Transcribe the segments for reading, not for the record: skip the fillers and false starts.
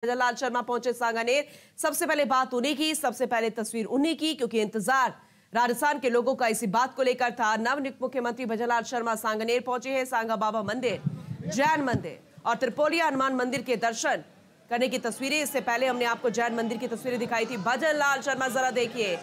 भजनलाल शर्मा पहुंचे सांगानेर। सबसे पहले बात उन्हीं की, सबसे पहले तस्वीर उन्हीं की, क्योंकि इंतजार राजस्थान के लोगों का इसी बात को लेकर था। नवनियुक्त मुख्यमंत्री भजनलाल शर्मा सांगानेर पहुंचे हैं। सांगा बाबा मंदिर, जैन मंदिर और त्रिपोलिया हनुमान मंदिर के दर्शन करने की तस्वीरें। इससे पहले हमने आपको जैन मंदिर की तस्वीरें दिखाई थी। भजनलाल शर्मा, जरा देखिए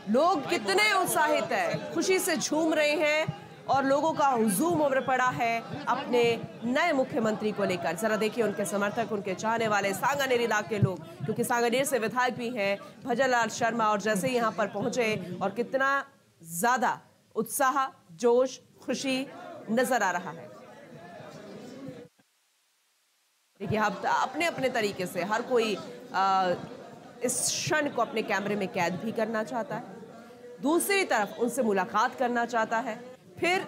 लोग कितने उत्साहित है, खुशी से झूम रहे हैं और लोगों का हुजूम उमड़ पड़ा है अपने नए मुख्यमंत्री को लेकर। जरा देखिए उनके समर्थक, उनके चाहने वाले, सांगानेर इलाके के लोग, क्योंकि सांगानेर से विधायक भी हैं भजनलाल शर्मा, और जैसे ही यहाँ पर पहुंचे और कितना ज्यादा उत्साह, जोश, खुशी नजर आ रहा है। देखिए अब अपने अपने तरीके से हर कोई इस क्षण को अपने कैमरे में कैद भी करना चाहता है, दूसरी तरफ उनसे मुलाकात करना चाहता है, फिर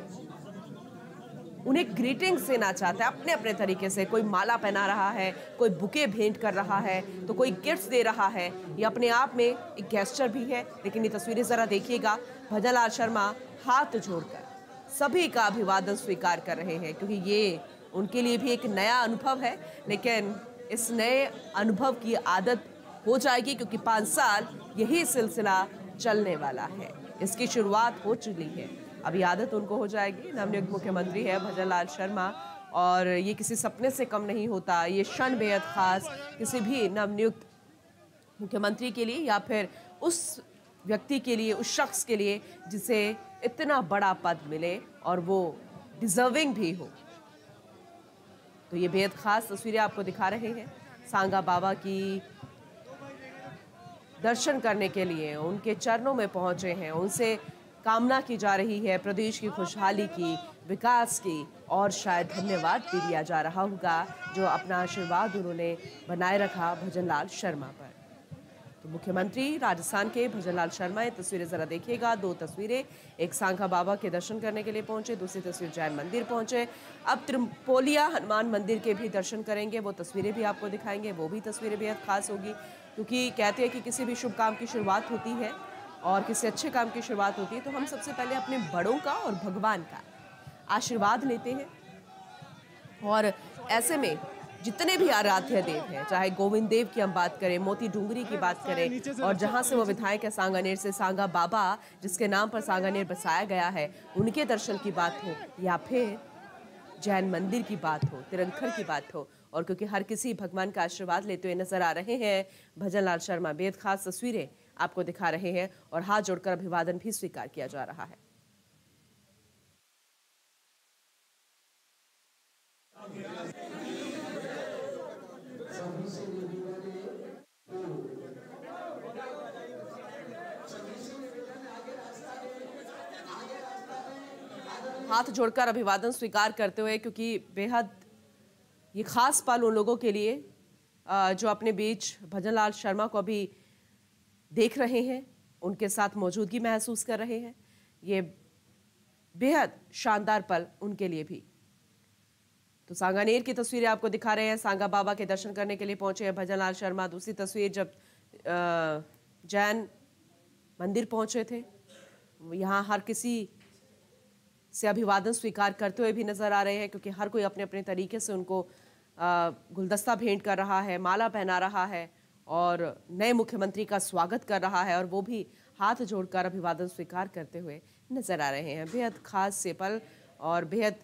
उन्हें ग्रीटिंग्स देना चाहता है अपने अपने तरीके से। कोई माला पहना रहा है, कोई बुके भेंट कर रहा है, तो कोई गिफ्ट्स दे रहा है। ये अपने आप में एक गेस्चर भी है। लेकिन ये तस्वीरें जरा देखिएगा, भजनलाल शर्मा हाथ जोड़कर सभी का अभिवादन स्वीकार कर रहे हैं, क्योंकि ये उनके लिए भी एक नया अनुभव है। लेकिन इस नए अनुभव की आदत हो जाएगी, क्योंकि 5 साल यही सिलसिला चलने वाला है। इसकी शुरुआत हो चुकी है, अभी आदत उनको हो जाएगी। नवनियुक्त मुख्यमंत्री है भजनलाल शर्मा, और ये किसी सपने से कम नहीं होता। ये क्षण बेहद खास किसी भी नवनियुक्त मुख्यमंत्री के लिए, या फिर उस व्यक्ति के लिए, उस शख्स के लिए जिसे इतना बड़ा पद मिले और वो डिजर्विंग भी हो। तो ये बेहद खास तस्वीरें आपको दिखा रहे हैं। सांगा बाबा की दर्शन करने के लिए उनके चरणों में पहुंचे हैं। उनसे कामना की जा रही है प्रदेश की खुशहाली की, विकास की, और शायद धन्यवाद भी दिया जा रहा होगा जो अपना आशीर्वाद उन्होंने बनाए रखा भजनलाल शर्मा पर। तो मुख्यमंत्री राजस्थान के भजनलाल शर्मा, ये तस्वीरें जरा देखिएगा। 2 तस्वीरें, एक सांगा बाबा के दर्शन करने के लिए पहुंचे, दूसरी तस्वीर जैन मंदिर पहुंचे। अब त्रिपोलिया हनुमान मंदिर के भी दर्शन करेंगे, वो तस्वीरें भी आपको दिखाएंगे। वो भी तस्वीरें बेहद खास होगी, क्योंकि कहते हैं कि किसी भी शुभ काम की शुरुआत होती है और किसी अच्छे काम की शुरुआत होती है तो हम सबसे पहले अपने बड़ों का और भगवान का आशीर्वाद लेते हैं। और ऐसे में जितने भी आराध्य देव हैं, चाहे गोविंद देव की हम बात करें, मोती डूंगरी की बात करें, और जहां से वो विधायक है सांगानेर से, सांगा बाबा जिसके नाम पर सांगानेर बसाया गया है, उनके दर्शन की बात हो, या फिर जैन मंदिर की बात हो, तिरंखर की बात हो, और क्योंकि हर किसी भगवान का आशीर्वाद लेते हुए नजर आ रहे हैं भजनलाल शर्मा, बेहद खास तस्वीरें आपको दिखा रहे हैं और हाथ जोड़कर अभिवादन भी स्वीकार किया जा रहा है। हाथ जोड़कर अभिवादन स्वीकार करते हुए, क्योंकि बेहद ये खास पल उन लोगों के लिए जो अपने बीच भजनलाल शर्मा को अभी देख रहे हैं, उनके साथ मौजूदगी महसूस कर रहे हैं। ये बेहद शानदार पल उनके लिए भी। तो सांगानेर की तस्वीरें आपको दिखा रहे हैं। सांगा बाबा के दर्शन करने के लिए पहुंचे हैं भजनलाल शर्मा। दूसरी तस्वीर जब जैन मंदिर पहुंचे थे, यहाँ हर किसी से अभिवादन स्वीकार करते हुए भी नजर आ रहे हैं, क्योंकि हर कोई अपने अपने तरीके से उनको गुलदस्ता भेंट कर रहा है, माला पहना रहा है और नए मुख्यमंत्री का स्वागत कर रहा है, और वो भी हाथ जोड़कर अभिवादन स्वीकार करते हुए नजर आ रहे हैं। बेहद खास से पल और बेहद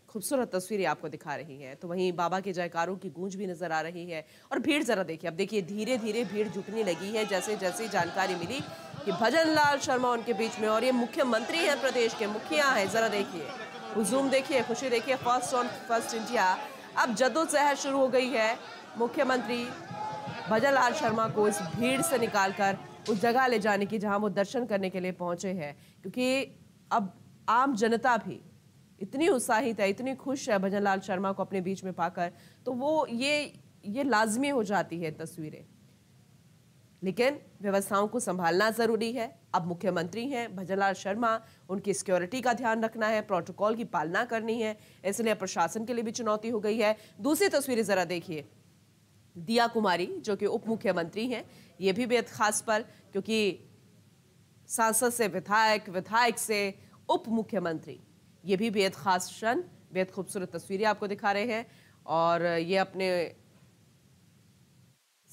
खूबसूरत तस्वीरें आपको दिखा रही हैं। तो वहीं बाबा के जयकारों की गूंज भी नजर आ रही है, और भीड़ जरा देखिए। अब देखिए धीरे धीरे भीड़ जुटने लगी है, जैसे जैसे जानकारी मिली कि भजनलाल शर्मा उनके बीच में, और ये मुख्यमंत्री हैं, प्रदेश के मुखिया हैं। जरा देखिए हुजूम देखिए, खुशी देखिए। First on first India. अब जद्दोजहद शुरू हो गई है। मुख्यमंत्री भजनलाल शर्मा को इस भीड़ से निकालकर उस जगह ले जाने की जहां वो दर्शन करने के लिए पहुंचे हैं, क्योंकि अब आम जनता भी इतनी उत्साहित है, इतनी खुश है भजनलाल शर्मा को अपने बीच में पाकर, तो वो ये लाजमी हो जाती है तस्वीरें। लेकिन व्यवस्थाओं को संभालना जरूरी है। अब मुख्यमंत्री हैं भजनलाल शर्मा, उनकी सिक्योरिटी का ध्यान रखना है, प्रोटोकॉल की पालना करनी है, इसलिए प्रशासन के लिए भी चुनौती हो गई है। दूसरी तस्वीरें जरा देखिए। दिया कुमारी जो कि उप मुख्यमंत्री हैं, ये भी बेहद खास पल, क्योंकि सांसद से विधायक, विधायक से उप मुख्यमंत्री, ये भी बेहद खास क्षण, बेहद खूबसूरत तस्वीरें आपको दिखा रहे हैं। और ये अपने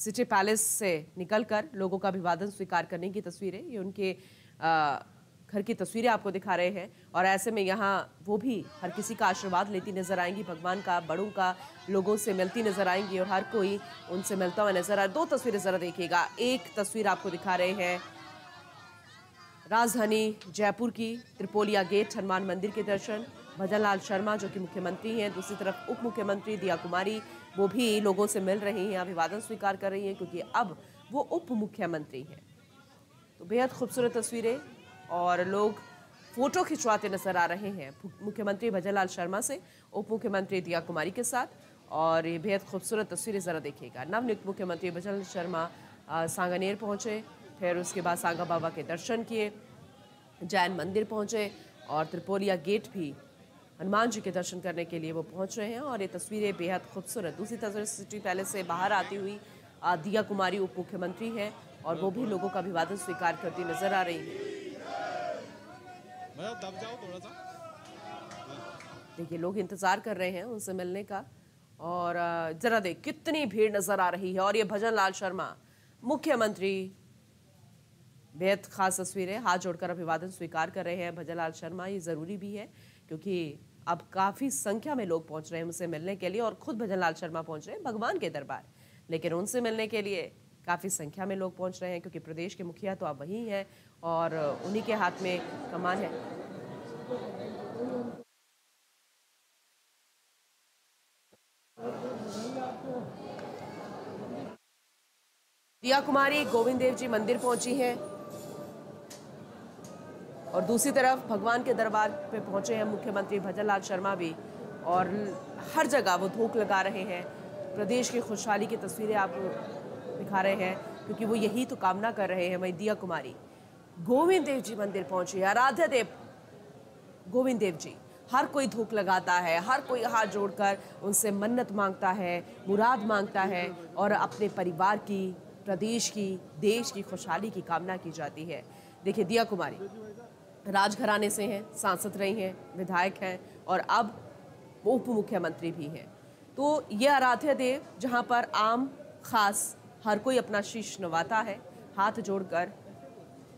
सिटी पैलेस से निकलकर लोगों का अभिवादन स्वीकार करने की तस्वीरें, ये उनके घर की तस्वीरें आपको दिखा रहे हैं। और ऐसे में यहाँ वो भी हर किसी का आशीर्वाद लेती नजर आएंगी, भगवान का, बड़ों का, लोगों से मिलती नजर आएंगी और हर कोई उनसे मिलता हुआ नजर आए। दो तस्वीरें जरा देखिएगा। एक तस्वीर आपको दिखा रहे हैं राजधानी जयपुर की, त्रिपोलिया गेट हनुमान मंदिर के दर्शन, भजनलाल शर्मा जो कि मुख्यमंत्री हैं, दूसरी तरफ उप मुख्यमंत्री दिया कुमारी, वो भी लोगों से मिल रही हैं, अभिवादन स्वीकार कर रही हैं क्योंकि अब वो उप मुख्यमंत्री हैं। तो बेहद खूबसूरत तस्वीरें और लोग फोटो खिंचवाते नजर आ रहे हैं मुख्यमंत्री भजनलाल शर्मा से, उप मुख्यमंत्री दिया कुमारी के साथ। और ये बेहद खूबसूरत तस्वीरें जरा देखिएगा। नवनियुक्त मुख्यमंत्री भजनलाल शर्मा सांगानेर पहुंचे, फिर उसके बाद सांगा बाबा के दर्शन किए, जैन मंदिर पहुंचे और त्रिपोलिया गेट भी हनुमान जी के दर्शन करने के लिए वो पहुंच रहे हैं। और ये तस्वीरें बेहद खूबसूरत। दूसरी तस्वीर सिटी पैलेस से बाहर आती हुई दिया कुमारी उप मुख्यमंत्री हैं और वो भी लोगों का अभिवादन स्वीकार करती नजर आ रही है। देखिए लोग इंतजार कर रहे हैं उनसे मिलने का। और जरा देख कितनी भीड़ नजर आ रही है। और ये भजनलाल शर्मा मुख्यमंत्री, बेहद खास तस्वीरें, हाथ जोड़कर अभिवादन स्वीकार कर रहे हैं भजनलाल शर्मा। ये जरूरी भी है क्योंकि अब काफी संख्या में लोग पहुंच रहे हैं उनसे मिलने के लिए। और खुद भजनलाल शर्मा पहुंच रहे हैं भगवान के दरबार, लेकिन उनसे मिलने के लिए काफी संख्या में लोग पहुंच रहे हैं क्योंकि प्रदेश के मुखिया तो अब वही हैं और उन्हीं के हाथ में कमान है। दिया कुमारी गोविंद देव जी मंदिर पहुंची हैं और दूसरी तरफ भगवान के दरबार पे पहुंचे हैं मुख्यमंत्री भजनलाल शर्मा भी। और हर जगह वो धूप लगा रहे हैं। प्रदेश की खुशहाली की तस्वीरें आपको दिखा रहे हैं क्योंकि वो यही तो कामना कर रहे हैं। वहीं दिया कुमारी गोविंद देव जी मंदिर पहुंची है, आराध्य देव गोविंद देव जी। हर कोई धूप लगाता है, हर कोई हाथ जोड़कर उनसे मन्नत मांगता है, मुराद मांगता है और अपने परिवार की, प्रदेश की, देश की खुशहाली की कामना की जाती है। देखिए दिया कुमारी राजघराने से हैं, सांसद रही हैं, विधायक हैं और अब वो उप मुख्यमंत्री भी हैं। तो ये आराध्य देव जहां पर आम खास हर कोई अपना शीश नवाता है, हाथ जोड़कर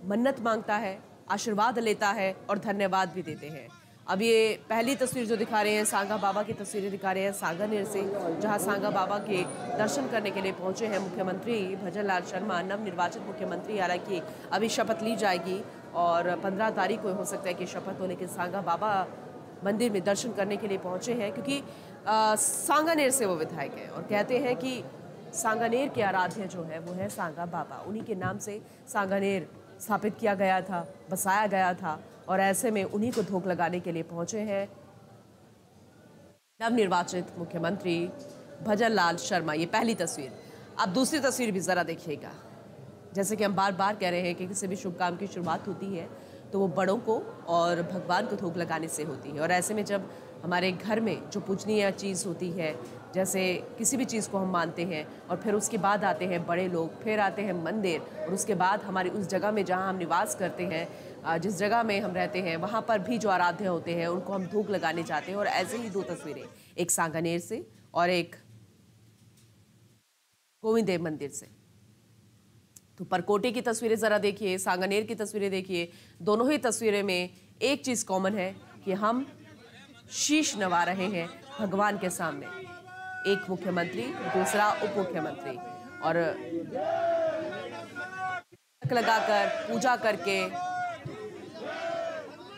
मन्नत मांगता है, आशीर्वाद लेता है और धन्यवाद भी देते हैं। अब ये पहली तस्वीर जो दिखा रहे हैं सांगा बाबा की तस्वीरें दिखा रहे हैं सांगानेर से, जहां सांगा बाबा के दर्शन करने के लिए पहुंचे हैं मुख्यमंत्री भजनलाल शर्मा, नवनिर्वाचित मुख्यमंत्री। हालांकि अभी शपथ ली जाएगी और 15 तारीख को हो सकता है कि शपथ हो, लेकिन सांगा बाबा मंदिर में दर्शन करने के लिए पहुंचे हैं क्योंकि सांगानेर से वो विधायक हैं और कहते हैं कि सांगानेर के आराध्य जो है वो है सांगा बाबा। उन्हीं के नाम से सांगानेर स्थापित किया गया था, बसाया गया था और ऐसे में उन्हीं को धोख लगाने के लिए पहुंचे हैं नवनिर्वाचित मुख्यमंत्री भजनलाल शर्मा। ये पहली तस्वीर। अब दूसरी तस्वीर भी जरा देखिएगा। जैसे कि हम बार बार कह रहे हैं कि किसी भी शुभ काम की शुरुआत होती है तो वो बड़ों को और भगवान को धूप लगाने से होती है। और ऐसे में जब हमारे घर में जो पूजनीय चीज़ होती है, जैसे किसी भी चीज़ को हम मानते हैं और फिर उसके बाद आते हैं बड़े लोग, फिर आते हैं मंदिर और उसके बाद हमारी उस जगह में जहाँ हम निवास करते हैं, जिस जगह में हम रहते हैं, वहाँ पर भी जो आराध्य होते हैं उनको हम धूप लगाने जाते हैं। और ऐसे ही दो तस्वीरें, एक सांगानेर से और एक गोविंद देव मंदिर से। तो परकोटे की तस्वीरें जरा देखिए, सांगानेर की तस्वीरें देखिए। दोनों ही तस्वीरें में एक चीज कॉमन है कि हम शीश नवा रहे हैं भगवान के सामने, एक मुख्यमंत्री, दूसरा उप मुख्यमंत्री। और लगाकर पूजा करके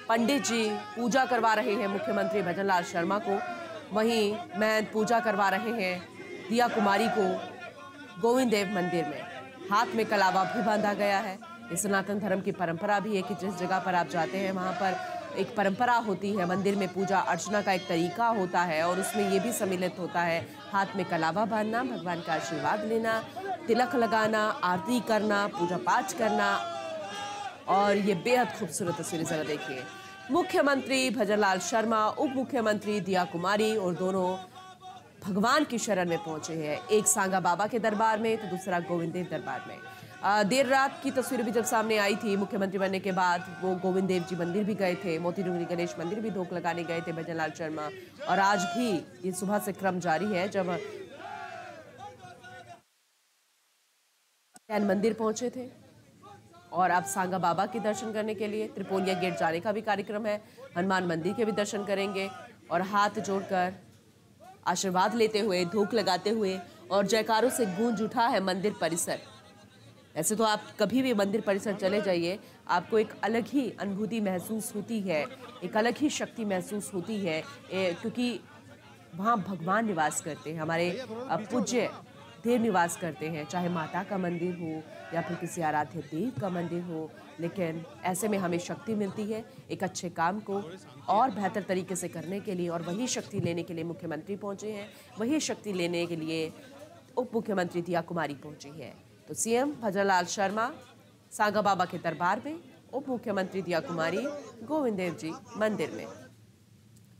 पंडित जी पूजा करवा रहे हैं मुख्यमंत्री भजनलाल शर्मा को, वहीं मैं पूजा करवा रहे हैं दिया कुमारी को गोविंद देव मंदिर में। हाथ में कलावा भी बांधा गया है। ये सनातन धर्म की परंपरा भी है कि जिस जगह पर आप जाते हैं वहाँ पर एक परंपरा होती है, मंदिर में पूजा अर्चना का एक तरीका होता है और उसमें ये भी सम्मिलित होता है हाथ में कलावा बांधना, भगवान का आशीर्वाद लेना, तिलक लगाना, आरती करना, पूजा पाठ करना। और ये बेहद खूबसूरत तस्वीरें जरा देखिए। मुख्यमंत्री भजनलाल शर्मा, उप मुख्यमंत्री दिया कुमारी और दोनों भगवान की शरण में पहुंचे हैं, एक सांगा बाबा के दरबार में तो दूसरा गोविंद देव दरबार में। देर रात की तस्वीरें भी जब सामने आई थी, मुख्यमंत्री बनने के बाद वो गोविंद देव जी मंदिर भी गए थे, मोती डूंगरी गणेश मंदिर भी धूप लगाने गए थे भजनलाल शर्मा। और आज भी ये सुबह से क्रम जारी है, जब जैन मंदिर पहुंचे थे और अब सांगा बाबा के दर्शन करने के लिए त्रिपोलिया गेट जाने का भी कार्यक्रम है। हनुमान मंदिर के भी दर्शन करेंगे और हाथ जोड़कर आशीर्वाद लेते हुए, धूप लगाते हुए और जयकारों से गूंज उठा है मंदिर परिसर। ऐसे तो आप कभी भी मंदिर परिसर चले जाइए, आपको एक अलग ही अनुभूति महसूस होती है, एक अलग ही शक्ति महसूस होती है, क्योंकि वहाँ भगवान निवास करते हैं, हमारे पूज्य देव निवास करते हैं, चाहे माता का मंदिर हो या फिर किसी आराध्य देव का मंदिर हो। लेकिन ऐसे में हमें शक्ति मिलती है एक अच्छे काम को और बेहतर तरीके से करने के लिए, और वही शक्ति लेने के लिए मुख्यमंत्री पहुंचे हैं, वही शक्ति लेने के लिए उप मुख्यमंत्री दिया कुमारी पहुंची है। तो सीएम भजनलाल शर्मा सांगा बाबा के दरबार में, उप मुख्यमंत्री दिया कुमारी गोविंद देव जी मंदिर में।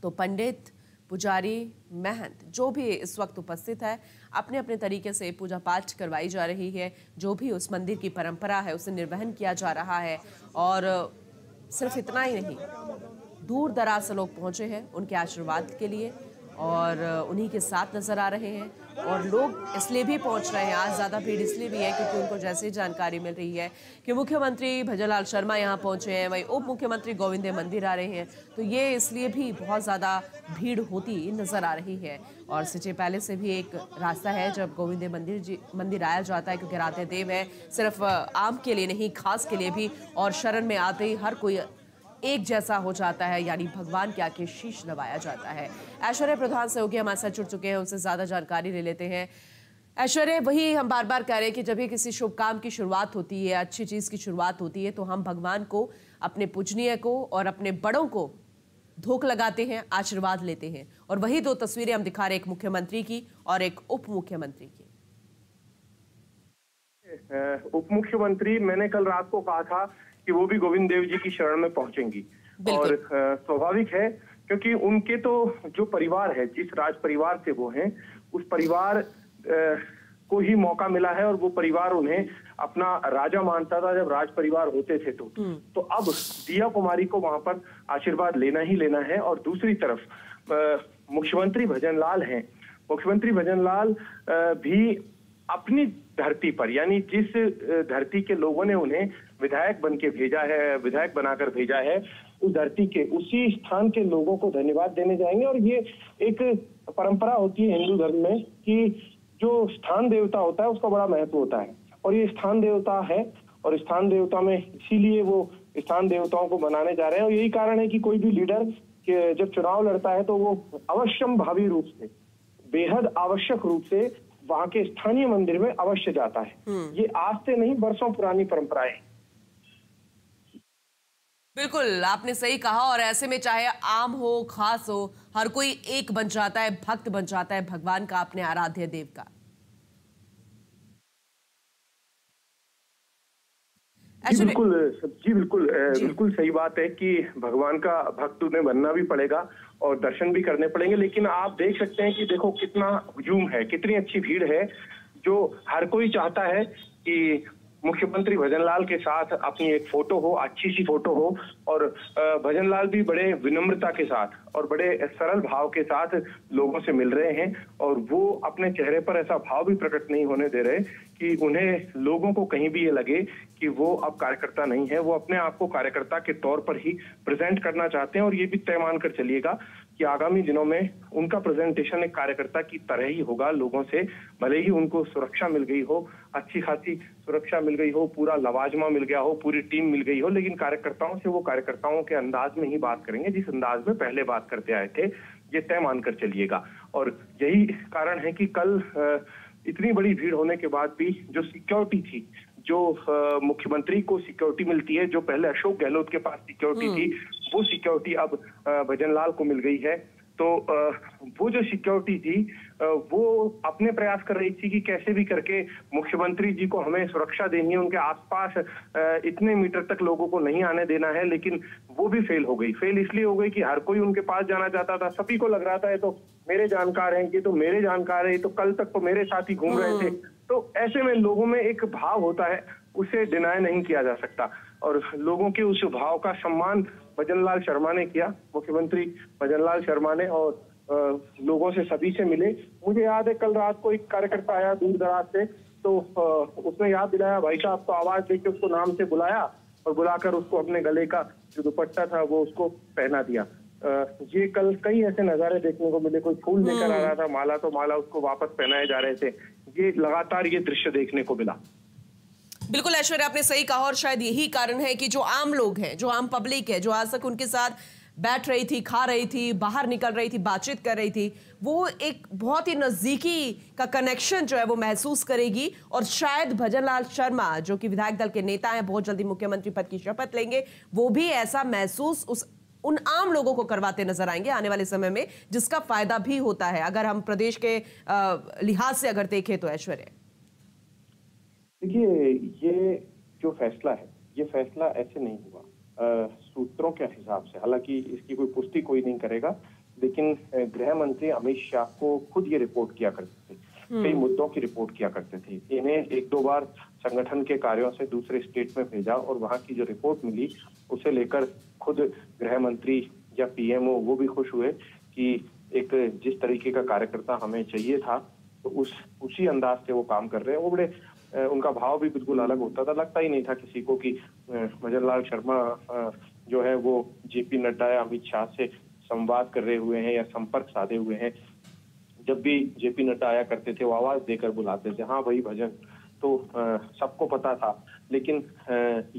तो पंडित, पुजारी, महंत जो भी इस वक्त उपस्थित है, अपने अपने तरीके से पूजा पाठ करवाई जा रही है। जो भी उस मंदिर की परंपरा है उसे निर्वहन किया जा रहा है। और सिर्फ इतना ही नहीं, दूर दराज से लोग पहुंचे हैं उनके आशीर्वाद के लिए और उन्हीं के साथ नजर आ रहे हैं। और लोग इसलिए भी पहुंच रहे हैं, आज ज़्यादा भीड़ इसलिए भी है क्योंकि उनको जैसे जानकारी मिल रही है कि मुख्यमंत्री भजनलाल शर्मा यहां पहुंचे हैं, वहीं उप मुख्यमंत्री गोविंद देव मंदिर आ रहे हैं, तो ये इसलिए भी बहुत ज़्यादा भीड़ होती नजर आ रही है। और इससे पहले से भी एक रास्ता है जब गोविंद देव मंदिर आया जाता है, क्योंकि आराध्य देव है, सिर्फ आम के लिए नहीं, खास के लिए भी। और शरण में आते ही हर कोई एक जैसा हो जाता है, यानी भगवान के आगे शीश नवाया जाता है। ऐश्वर्य प्रधान सहयोगी हमारे साथ जुड़ चुके हैं, उनसे ज्यादा जानकारी ले लेते हैं। ऐश्वर्य, वही हम बार बार कह रहे हैं कि जब भी किसी शुभ काम की शुरुआत होती है, अच्छी चीज की शुरुआत होती है, तो हम भगवान को, अपने पूजनीय को और अपने बड़ों को धोख लगाते हैं, आशीर्वाद लेते हैं। और वही दो तस्वीरें हम दिखा रहे हैं, एक मुख्यमंत्री की और एक उप मुख्यमंत्री की। उप मुख्यमंत्री, मैंने कल रात को कहा था कि वो भी गोविंद देव जी की शरण में पहुंचेंगी, और स्वाभाविक है क्योंकि उनके तो जो परिवार है, जिस राज परिवार से वो हैं, उस परिवार को ही मौका मिला है और वो परिवार उन्हें अपना राजा मानता था जब राज परिवार होते थे। तो अब दिया कुमारी को वहां पर आशीर्वाद लेना ही लेना है। और दूसरी तरफ मुख्यमंत्री भजनलाल हैं, मुख्यमंत्री भजनलाल भी अपनी धरती पर, यानी जिस धरती के लोगों ने उन्हें विधायक बन के भेजा है, विधायक बनाकर भेजा है, उस धरती के, उसी स्थान के लोगों को धन्यवाद देने जाएंगे। और ये एक परंपरा होती है हिंदू धर्म में कि जो स्थान देवता होता है उसका बड़ा महत्व होता है, और ये स्थान देवता है, और स्थान देवता में इसीलिए वो स्थान देवताओं को बनाने जा रहे हैं। और यही कारण है कि कोई भी लीडर जब चुनाव लड़ता है तो वो अवश्यम भावी रूप से, बेहद आवश्यक रूप से वहां के स्थानीय मंदिर में अवश्य जाता है। ये आज से नहीं, बरसों पुरानी परंपरा है। बिल्कुल, आपने सही कहा। और ऐसे में चाहे आम हो, खास हो, हर कोई एक बन जाता है, भक्त बन जाता है भगवान का, अपने आराध्य देव का। जी बिल्कुल बिल्कुल सही बात है कि भगवान का भक्त उन्हें बनना भी पड़ेगा और दर्शन भी करने पड़ेंगे। लेकिन आप देख सकते हैं कि देखो कितना हुजूम है, कितनी अच्छी भीड़ है, जो हर कोई चाहता है कि मुख्यमंत्री भजनलाल के साथ अपनी एक फोटो हो, अच्छी सी फोटो हो। और भजनलाल भी बड़े विनम्रता के साथ और बड़े सरल भाव के साथ लोगों से मिल रहे हैं, और वो अपने चेहरे पर ऐसा भाव भी प्रकट नहीं होने दे रहे कि उन्हें, लोगों को कहीं भी ये लगे कि वो अब कार्यकर्ता नहीं है। वो अपने आप को कार्यकर्ता के तौर पर ही प्रेजेंट करना चाहते हैं। और ये भी तय मानकर चलिएगा कि आगामी दिनों में उनका प्रेजेंटेशन एक कार्यकर्ता की तरह ही होगा लोगों से। भले ही उनको सुरक्षा मिल गई हो, अच्छी खासी सुरक्षा मिल गई हो, पूरा लवाजमा मिल गया हो, पूरी टीम मिल गई हो, लेकिन कार्यकर्ताओं से वो कार्यकर्ताओं के अंदाज में ही बात करेंगे, जिस अंदाज में पहले बात करते आए थे। ये तय मानकर चलिएगा। और यही कारण है कि कल इतनी बड़ी भीड़ होने के बाद भी जो सिक्योरिटी थी, जो मुख्यमंत्री को सिक्योरिटी मिलती है, जो पहले अशोक गहलोत के पास सिक्योरिटी थी, वो सिक्योरिटी अब भजनलाल को मिल गई है। तो वो जो सिक्योरिटी थी वो अपने प्रयास कर रही थी कि कैसे भी करके मुख्यमंत्री जी को हमें सुरक्षा देनी है, उनके आसपास इतने मीटर तक लोगों को नहीं आने देना है। लेकिन वो भी फेल हो गई। फेल इसलिए हो गई कि हर कोई उनके पास जाना चाहता था, सभी को लग रहा था ये तो मेरे जानकार हैं, ये तो मेरे जानकार है, तो कल तक तो मेरे साथ ही घूम रहे थे। तो ऐसे में लोगों में एक भाव होता है, उसे डिनाय नहीं किया जा सकता। और लोगों के उस भाव का सम्मान भजनलाल शर्मा ने किया, मुख्यमंत्री भजनलाल शर्मा ने, और लोगों से, सभी से मिले। मुझे याद है कल रात को एक कार्यकर्ता आया दूर दराज से, तो उसने याद दिलाया, भाई साहब, तो आवाज देके उसको नाम से बुलाया और बुलाकर उसको अपने गले का जो दुपट्टा था वो उसको पहना दिया। ये कल कई ऐसे नजारे देखने को मिले, कोई फूल लेकर आ रहा था, माला तो माला उसको वापस पहनाए जा रहे थे। ये लगातार ये दृश्य देखने को मिला। बिल्कुल ऐश्वर्या, आपने सही कहा और शायद यही कारण है कि जो आम लोग हैं, जो आम पब्लिक है, जो आज तक उनके साथ बैठ रही थी, खा रही थी, बाहर निकल रही थी, बातचीत कर रही थी, वो एक बहुत ही नजदीकी का कनेक्शन जो है वो महसूस करेगी। और शायद भजनलाल शर्मा जो कि विधायक दल के नेता हैं, बहुत जल्दी मुख्यमंत्री पद की शपथ लेंगे, वो भी ऐसा महसूस उन आम लोगों को करवाते नजर आएंगे आने वाले समय में, जिसका फायदा भी होता है अगर हम प्रदेश के लिहाज से अगर देखें तो। ऐश्वर्या, देखिए, ये जो फैसला है, ये फैसला ऐसे नहीं हुआ सूत्रों के हिसाब से। हालांकि इसकी कोई पुष्टि कोई नहीं करेगा, लेकिन गृह मंत्री अमित शाह को खुद ये रिपोर्ट किया करते थे, कई मुद्दों की रिपोर्ट किया करते थे। इन्हें एक दो बार संगठन के कार्यों से दूसरे स्टेट में भेजा और वहां की जो रिपोर्ट मिली उसे लेकर खुद गृह मंत्री या पीएमओ वो भी खुश हुए कि एक जिस तरीके का कार्यकर्ता हमें चाहिए था तो उसी अंदाज से वो काम कर रहे हैं। वो बड़े उनका भाव भी बिल्कुल अलग होता था। लगता ही नहीं था किसी को कि भजनलाल शर्मा जो है वो जेपी नड्डा या अमित शाह से संवाद कर रहे हुए हैं या संपर्क साधे हुए हैं। जब भी जेपी नड्डा आया करते थे वो आवाज देकर बुलाते थे, हाँ भाई भजन, तो सबको पता था। लेकिन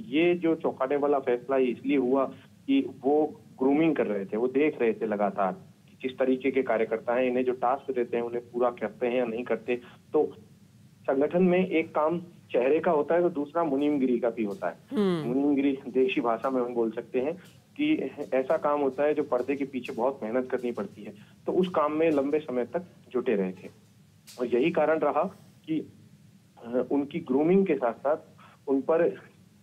ये जो चौंकाने वाला फैसला इसलिए हुआ कि वो ग्रूमिंग कर रहे थे, वो देख रहे थे लगातार कि किस तरीके के कार्यकर्ता हैं, इन्हें जो टास्क देते हैं उन्हें पूरा करते हैं या नहीं करते। तो संगठन में एक काम चेहरे का होता है तो दूसरा मुनीमगिरी का भी होता है। मुनीमगिरी देशी भाषा में हम बोल सकते हैं कि ऐसा काम होता है जो पर्दे के पीछे बहुत मेहनत करनी पड़ती है। तो उस काम में लंबे समय तक जुटे रहे थे और यही कारण रहा कि उनकी ग्रूमिंग के साथ साथ उन पर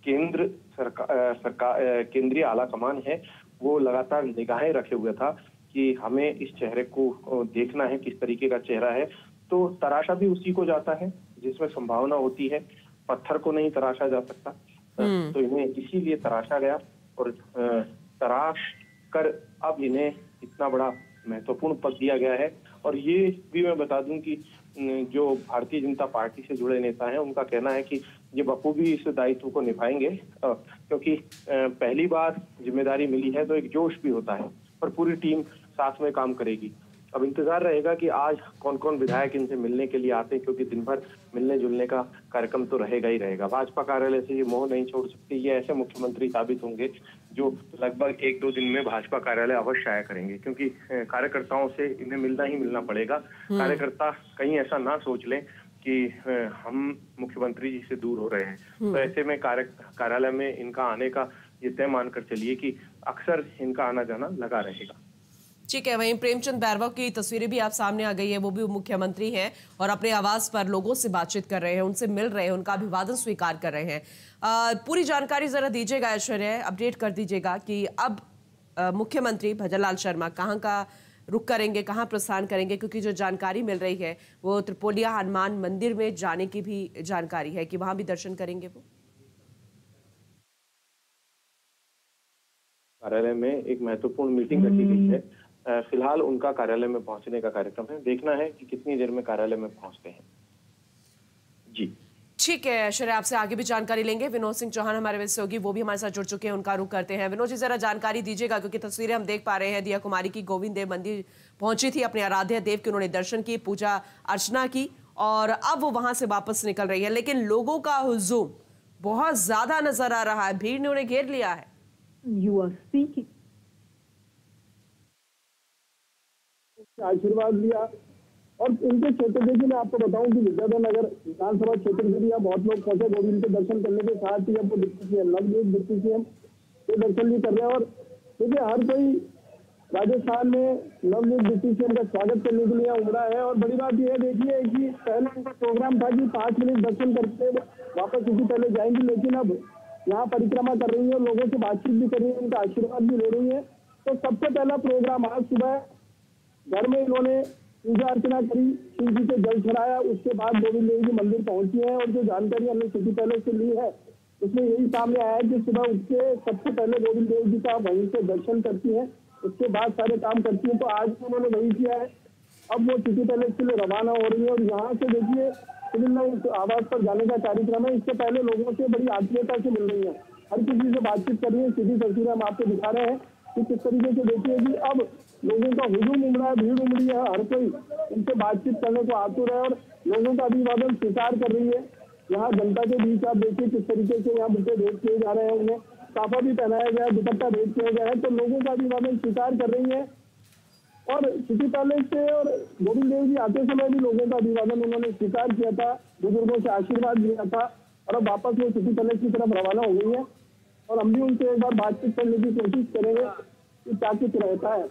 केंद्र सरकार केंद्रीय आला कमान है वो लगातार निगाहें रखे हुए था कि हमें इस चेहरे को देखना है, किस तरीके का चेहरा है। तो तराशा भी उसी को जाता है जिसमें संभावना होती है, पत्थर को नहीं तराशा जा सकता। तो इन्हें इसीलिए तराशा गया और तराश कर अब इन्हें इतना बड़ा महत्वपूर्ण पद दिया गया है। और ये भी मैं बता दूं कि जो भारतीय जनता पार्टी से जुड़े नेता हैं उनका कहना है कि ये बखूबी इस दायित्व को निभाएंगे, क्योंकि पहली बार जिम्मेदारी मिली है तो एक जोश भी होता है और पूरी टीम साथ में काम करेगी। अब इंतजार रहेगा कि आज कौन कौन विधायक इनसे मिलने के लिए आते हैं, क्योंकि दिन भर मिलने जुलने का कार्यक्रम तो रहेगा ही रहेगा। भाजपा कार्यालय से ये मोह नहीं छोड़ सकती। ये ऐसे मुख्यमंत्री साबित होंगे जो लगभग 1-2 दिन में भाजपा कार्यालय अवश्य आया करेंगे, क्योंकि कार्यकर्ताओं से इन्हें मिलना ही मिलना पड़ेगा। कार्यकर्ता कहीं ऐसा ना सोच लें कि हम मुख्यमंत्री जी से दूर हो रहे हैं। तो ऐसे में कार्यालय में इनका आने का ये तय मानकर चलिए कि अक्सर इनका आना जाना लगा रहेगा। ठीक है, वहीं प्रेमचंद बैरवा की तस्वीरें भी आप सामने आ गई है। वो भी मुख्यमंत्री हैं और अपने आवास पर लोगों से बातचीत कर रहे हैं, उनसे मिल रहे हैं, उनका अभिवादन स्वीकार कर रहे हैं। पूरी जानकारी जरा दीजिएगा ऐश्वर्या, अपडेट कर दीजिएगा कि अब मुख्यमंत्री भजनलाल शर्मा कहाँ का रुख करेंगे, कहाँ प्रस्थान करेंगे, क्योंकि जो जानकारी मिल रही है वो त्रिपोलिया हनुमान मंदिर में जाने की भी जानकारी है कि वहां भी दर्शन करेंगे। वो कार्यालय में एक महत्वपूर्ण मीटिंग रखी गई है। फिलहाल उनका कार्यालय में पहुंचने का कार्यक्रम है। देखना है कि कितनी देर में कार्यालय में पहुंचते हैं। जी ठीक है ऐश्वर्या, आपसे आगे भी जानकारी लेंगे। विनोद सिंह चौहान हमारे सहयोगी, वो भी हमारे साथ जुड़ चुके हैं, उनका रुख करते हैं। विनोद जी, जरा जानकारी दीजिएगा, क्योंकि तस्वीरें हम देख पा रहे हैं। दिया कुमारी की गोविंद देव मंदिर पहुंची थी, अपने आराध्य देव के उन्होंने दर्शन किए, पूजा अर्चना की और अब वो वहां से वापस निकल रही है। लेकिन लोगों का हुजूम बहुत ज्यादा नजर आ रहा है, भीड़ ने उन्हें घेर लिया है। आशीर्वाद लिया और उनके क्षेत्र देखिए, मैं आपको बताऊं कि विद्याधर विधानसभा क्षेत्र से भी यहाँ बहुत लोग पहुंचे गोविंद के दर्शन करने के साथ ही अब डिप्टी सीएम के दर्शन भी कर रहे हैं। और देखिए, हर कोई राजस्थान में नवनियुक्त डिप्टी सीएम का स्वागत करने के लिए उमड़ा है। और बड़ी बात यह है देखिए कि पहले उनका प्रोग्राम था कि 5 मिनट दर्शन करके वापस इसी पहले जाएंगे, लेकिन अब यहाँ परिक्रमा कर रही है, लोगों से बातचीत भी कर रही है, उनका आशीर्वाद भी ले रही है। तो सबसे पहला प्रोग्राम आज सुबह घर में इन्होंने पूजा अर्चना करी, शिव जी से जल चढ़ाया, उसके बाद गोविंद देव जी मंदिर पहुंची है। और जो जानकारी हमने सिटी पैलेस से ली है उसमें यही सामने आया है कि सुबह उठ के सबसे पहले गोविंद देव जी का वहीं से दर्शन करती है, उसके बाद सारे काम करती है। तो आज उन्होंने वही किया है। अब वो सिटी पैलेस के लिए रवाना हो रही है और यहाँ से देखिए सिविल लाइन आवास पर जाने का कार्यक्रम है। इससे पहले लोगों से बड़ी आत्मीयता से मिल रही है, हर किसी से बातचीत कर रही है। सीधी तस्वीरें हम आपको दिखा रहे हैं कि किस तरीके से देखिए कि अब लोगों का हुजूम उमड़ा है, भीड़ उमड़ी है, हर कोई उनसे बातचीत करने को आतुर है और लोगों का अभिवादन स्वीकार कर रही है। यहाँ जनता के बीच आप देखिए किस तरीके से यहाँ बुके भेंट किए जा रहे हैं, उन्हें साफा भी पहनाया गया है, दुपट्टा भेंट किया गया है, तो लोगों का अभिवादन स्वीकार कर रही है। और सिटी पैलेस से और गोविंद देव जी आते समय भी लोगों का अभिवादन उन्होंने स्वीकार किया था, बुजुर्गों से आशीर्वाद लिया था और अब वापस वो सिटी पैलेस की तरफ रवाना हो गई है। और हम भी उनसे एक बार बातचीत करने की कोशिश करेंगे कि क्या कुछ रहता है।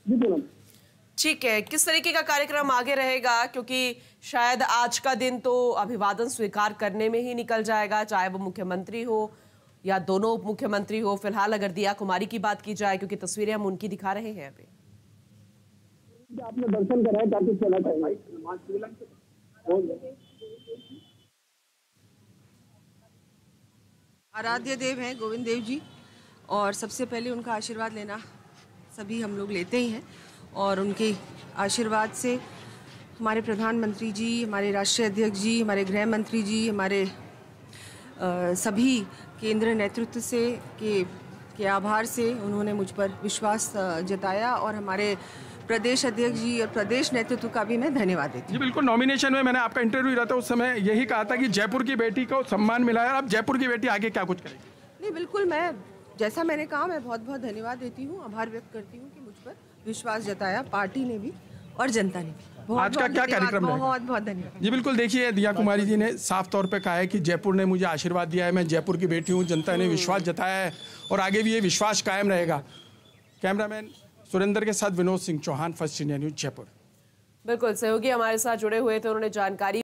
जी पूनम। ठीक है, किस तरीके का कार्यक्रम आगे रहेगा, क्योंकि शायद आज का दिन तो अभिवादन स्वीकार करने में ही निकल जाएगा, चाहे वो मुख्यमंत्री हो या दोनों उप मुख्यमंत्री हो। फिलहाल अगर दिया कुमारी की बात की जाए, क्योंकि तस्वीरें हम उनकी दिखा रहे हैं अभी, आपने दर्शन कराया, क्या कुछ कहना चाहिए? आराध्य देव हैं गोविंद देव जी, और सबसे पहले उनका आशीर्वाद लेना सभी हम लोग लेते ही हैं। और उनके आशीर्वाद से हमारे प्रधानमंत्री जी, हमारे राष्ट्रीय अध्यक्ष जी, हमारे गृह मंत्री जी, हमारे सभी केंद्र नेतृत्व से के आभार से उन्होंने मुझ पर विश्वास जताया और हमारे प्रदेश अध्यक्ष जी और प्रदेश नेतृत्व का भी मैं धन्यवाद देती हूँ। जी बिल्कुल, नॉमिनेशन में मैंने आपका इंटरव्यू रहा था, उस समय यही कहा था कि जयपुर की बेटी को सम्मान मिला है। अब जयपुर की बेटी आगे क्या कुछ करेगी? नहीं, बिल्कुल, मैं जैसा मैंने कहा, मैं बहुत बहुत धन्यवाद देती हूँ, आभार व्यक्त करती हूँ कि मुझ पर विश्वास जताया पार्टी ने भी और जनता ने भी। आज का क्या कार्यक्रम रहेगा? बहुत बहुत धन्यवाद। जी बिल्कुल, देखिए दिया कुमारी जी ने साफ तौर पे कहा है कि जयपुर ने मुझे आशीर्वाद दिया है, मैं जयपुर की बेटी हूँ, जनता ने विश्वास जताया है और आगे भी ये विश्वास कायम रहेगा। कैमरामैन सुरेंद्र के साथ Vinod Singh Chauhan, first India news, Jaipur. बिल्कुल सहयोगी हमारे साथ जुड़े हुए थे, उन्होंने जानकारी